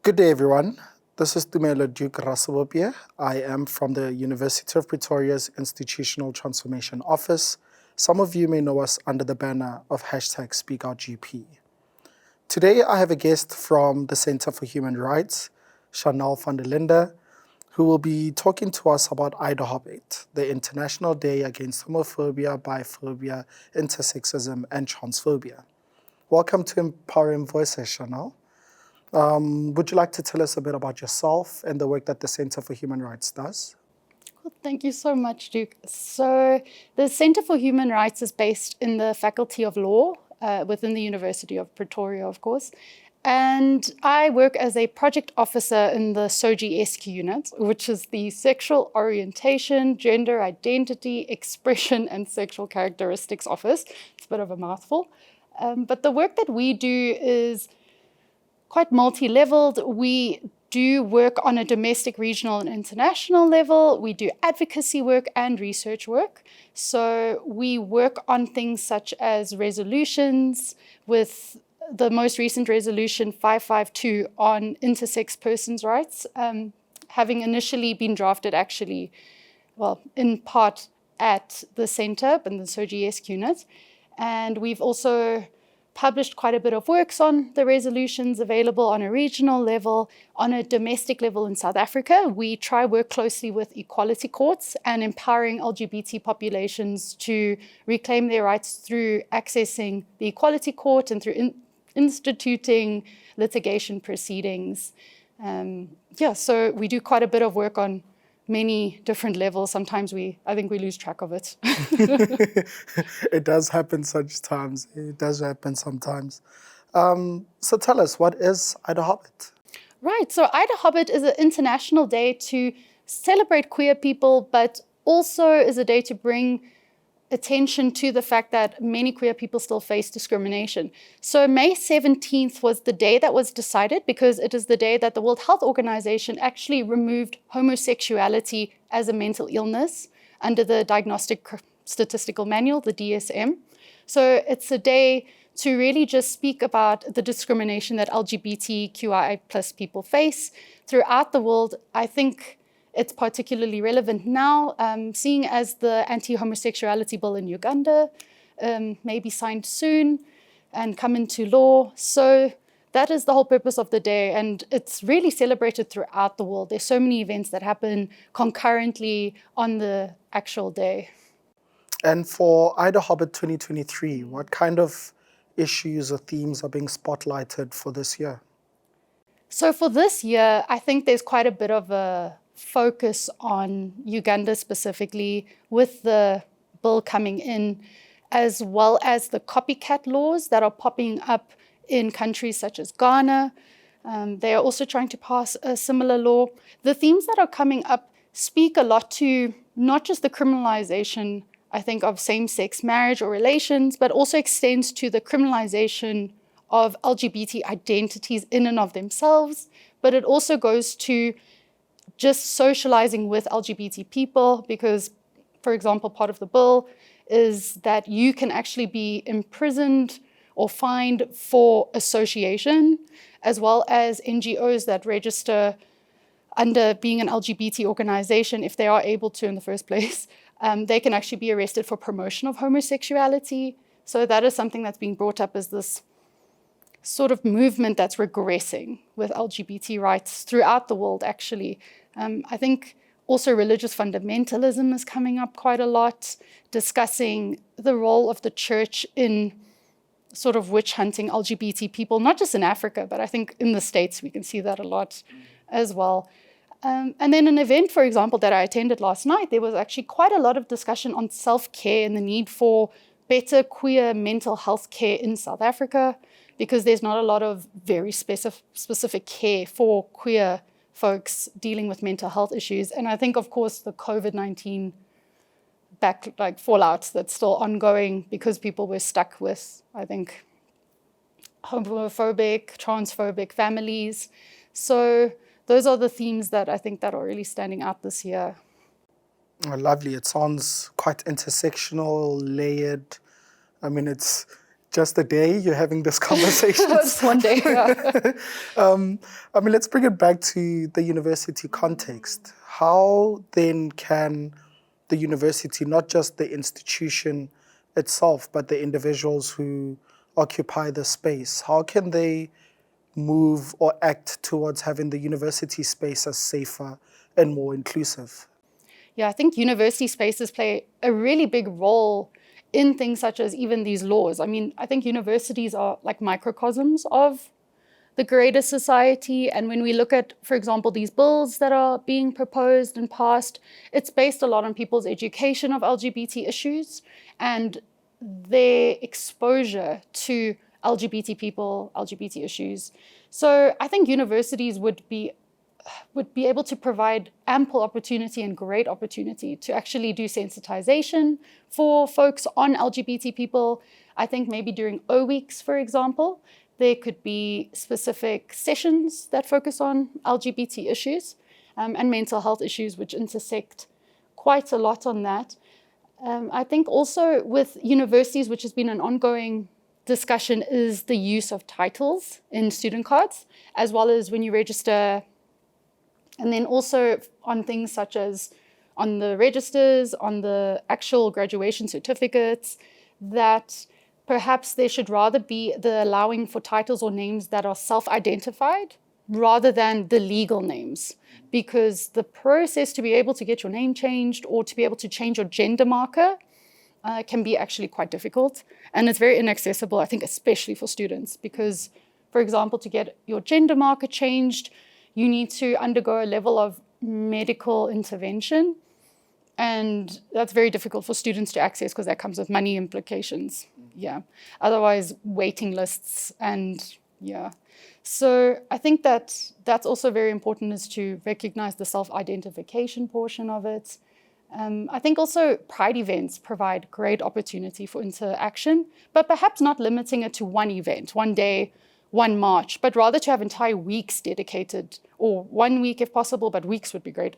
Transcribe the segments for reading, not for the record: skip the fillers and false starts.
Good day, everyone. This is Tumelo Duke Rasabopie. I am from the University of Pretoria's Institutional Transformation Office. Some of you may know us under the banner of #SpeakOutGP. Today, I have a guest from the Center for Human Rights, Chanel van der Linde, who will be talking to us about IDAHOBIT, the International Day Against Homophobia, Biphobia, Intersexism, and Transphobia. Welcome to Empowering Voices, Chanel. Would you like to tell us a bit about yourself and the work that the Center for Human Rights does? Well, thank you so much, Duke. So the Center for Human Rights is based in the Faculty of Law within the University of Pretoria, of course. And I work as a project officer in the SOGI-esque unit, which is the Sexual Orientation, Gender Identity, Expression, and Sexual Characteristics Office. It's a bit of a mouthful. But the work that we do is quite multi-leveled. We do work on a domestic, regional, and international level. We do advocacy work and research work. So we work on things such as resolutions, with the most recent resolution 552 on intersex persons' rights, having initially been drafted actually, well, in part at the center, in the SOGI-esque unit. And we've also published quite a bit of works on the resolutions available on a regional level. On a domestic level in South Africa, we try work closely with equality courts and empowering LGBT populations to reclaim their rights through accessing the equality court and through instituting litigation proceedings. So we do quite a bit of work on many different levels. Sometimes I think we lose track of it. It does happen sometimes. It does happen sometimes. So tell us, what is IDAHOBIT? Right, so IDAHOBIT is an international day to celebrate queer people, but also is a day to bring attention to the fact that many queer people still face discrimination. So May 17th was the day that was decided because it is the day that the World Health Organization actually removed homosexuality as a mental illness under the Diagnostic Statistical Manual, the DSM. So it's a day to really just speak about the discrimination that LGBTQIA plus people face throughout the world. I think it's particularly relevant now, seeing as the anti-homosexuality bill in Uganda may be signed soon and come into law. So that is the whole purpose of the day, and it's really celebrated throughout the world. There's so many events that happen concurrently on the actual day. And for IDAHOBIT 2023, what kind of issues or themes are being spotlighted for this year? So for this year, I think there's quite a bit of a focus on Uganda specifically, with the bill coming in, as well as the copycat laws that are popping up in countries such as Ghana. They are also trying to pass a similar law. The themes that are coming up speak a lot to not just the criminalization, I think, of same-sex marriage or relations, but also extends to the criminalization of LGBT identities in and of themselves. But it also goes to just socializing with LGBT people because, for example, part of the bill is that you can actually be imprisoned or fined for association, as well as NGOs that register under being an LGBT organization, if they are able to in the first place, they can actually be arrested for promotion of homosexuality. So that is something that's being brought up as this sort of movement that's regressing with LGBT rights throughout the world, actually. I think also religious fundamentalism is coming up quite a lot, discussing the role of the church in sort of witch hunting LGBT people, not just in Africa, but I think in the States we can see that a lot as well. And then an event, for example, that I attended last night, there was actually quite a lot of discussion on self-care and the need for better queer mental health care in South Africa, because there's not a lot of very specific care for queer folks dealing with mental health issues. And I think, of course, the COVID-19 fallout that's still ongoing because people were stuck with, I think, homophobic, transphobic families. So those are the themes that I think that are really standing out this year. Oh, lovely. It sounds quite intersectional, layered. I mean, it's just a day you're having this conversation. Just one day, yeah. I mean, let's bring it back to the university context. How then can the university, not just the institution itself, but the individuals who occupy the space, how can they move or act towards having the university space as safer and more inclusive? Yeah, I think university spaces play a really big role in things such as even these laws. I mean, I think universities are like microcosms of the greater society. And when we look at, for example, these bills that are being proposed and passed, it's based a lot on people's education of LGBT issues and their exposure to LGBT people, LGBT issues. So I think universities would be able to provide ample opportunity and great opportunity to actually do sensitization for folks on LGBT people. I think maybe during O weeks, for example, there could be specific sessions that focus on LGBT issues and mental health issues, which intersect quite a lot on that. I think also with universities, which has been an ongoing discussion, is the use of titles in student cards, as well as when you register. And then also on things such as on the registers, on the actual graduation certificates, that perhaps there should rather be the allowing for titles or names that are self-identified rather than the legal names. Because the process to be able to get your name changed or to be able to change your gender marker can be actually quite difficult. And it's very inaccessible, I think, especially for students. Because, for example, to get your gender marker changed, you need to undergo a level of medical intervention. And that's very difficult for students to access because that comes with money implications. Yeah. Otherwise, waiting lists and yeah. So I think that that's also very important, is to recognize the self-identification portion of it. I think also Pride events provide great opportunity for interaction, but perhaps not limiting it to one event, one day, one march, but rather to have entire weeks dedicated, or 1 week if possible, but weeks would be great,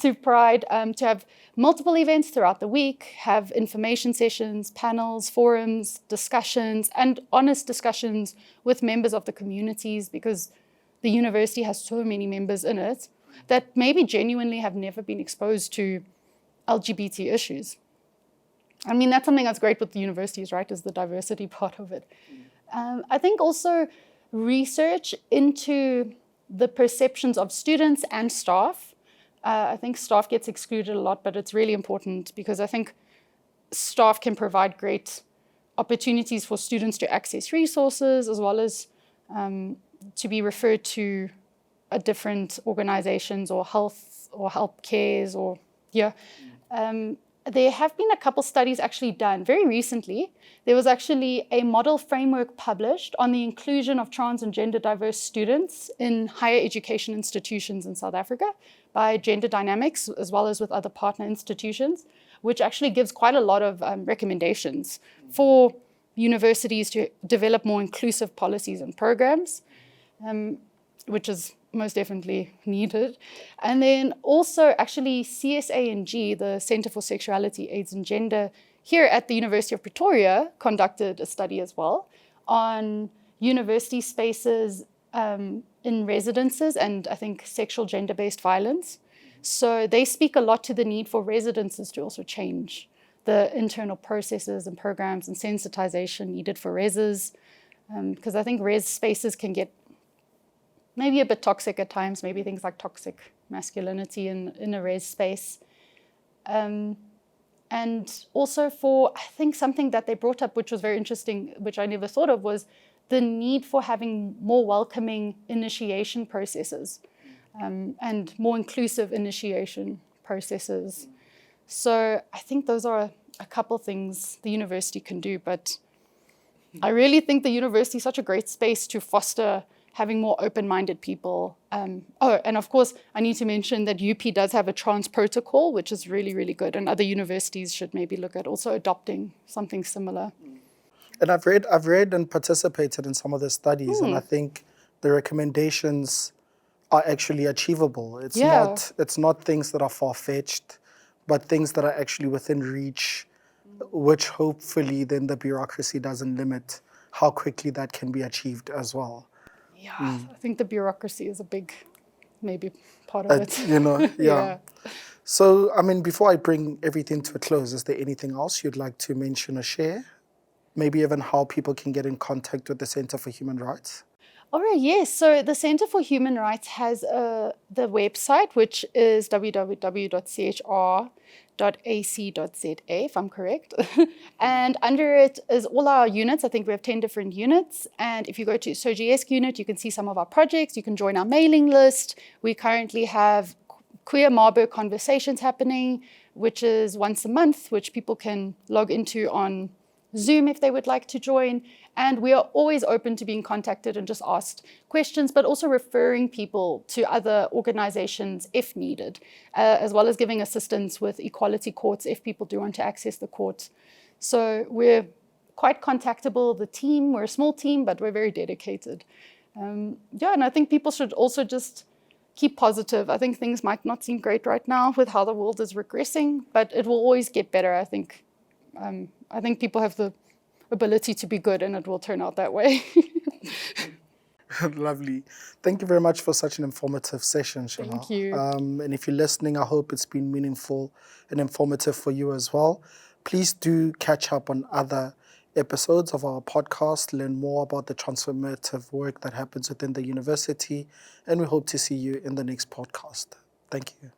to Pride, to have multiple events throughout the week, have information sessions, panels, forums, discussions, and honest discussions with members of the communities, because the university has so many members in it that maybe genuinely have never been exposed to LGBT issues. I mean, that's something that's great with the universities, right, is the diversity part of it. I think also research into the perceptions of students and staff. I think staff gets excluded a lot, but it's really important because I think staff can provide great opportunities for students to access resources, as well as to be referred to different organizations or health or help cares or, yeah. There have been a couple studies actually done very recently. There was actually a model framework published on the inclusion of trans and gender diverse students in higher education institutions in South Africa by Gender Dynamics, as well as with other partner institutions, which actually gives quite a lot of recommendations for universities to develop more inclusive policies and programs, which is most definitely needed. And then also actually CSA&G, the Center for Sexuality, AIDS and Gender, here at the University of Pretoria conducted a study as well on university spaces in residences and I think sexual gender-based violence. So they speak a lot to the need for residences to also change the internal processes and programs and sensitization needed for reses, because I think res spaces can get maybe a bit toxic at times, maybe things like toxic masculinity in a res space. And also for, I think something that they brought up, which was very interesting, which I never thought of, was the need for having more welcoming initiation processes and more inclusive initiation processes. So I think those are a couple things the university can do, but I really think the university is such a great space to foster having more open-minded people. And of course, I need to mention that UP does have a trans protocol, which is really, really good. And other universities should maybe look at also adopting something similar. And I've read and participated in some of the studies, and I think the recommendations are actually achievable. It's not things that are far-fetched, but things that are actually within reach which hopefully then the bureaucracy doesn't limit how quickly that can be achieved as well. Yeah, I think the bureaucracy is a big, maybe part of it. Yeah. Yeah. So, I mean, before I bring everything to a close, is there anything else you'd like to mention or share? Maybe even how people can get in contact with the Center for Human Rights? All right, yes. So the Center for Human Rights has the website, which is www.chr.ac.za, if I'm correct. And under it is all our units. I think we have 10 different units. And if you go to SOGS unit, you can see some of our projects. You can join our mailing list. We currently have Queer Marburg conversations happening, which is once a month, which people can log into on Zoom if they would like to join. And we are always open to being contacted and just asked questions, but also referring people to other organizations if needed, as well as giving assistance with equality courts if people do want to access the courts. So we're quite contactable, the team. We're a small team, but we're very dedicated. And I think people should also just keep positive. I think things might not seem great right now with how the world is regressing, but it will always get better, I think. I think people have the ability to be good, and it will turn out that way. Lovely. Thank you very much for such an informative session, Chanel. Thank you. And if you're listening, I hope it's been meaningful and informative for you as well. Please do catch up on other episodes of our podcast, learn more about the transformative work that happens within the university, and we hope to see you in the next podcast. Thank you.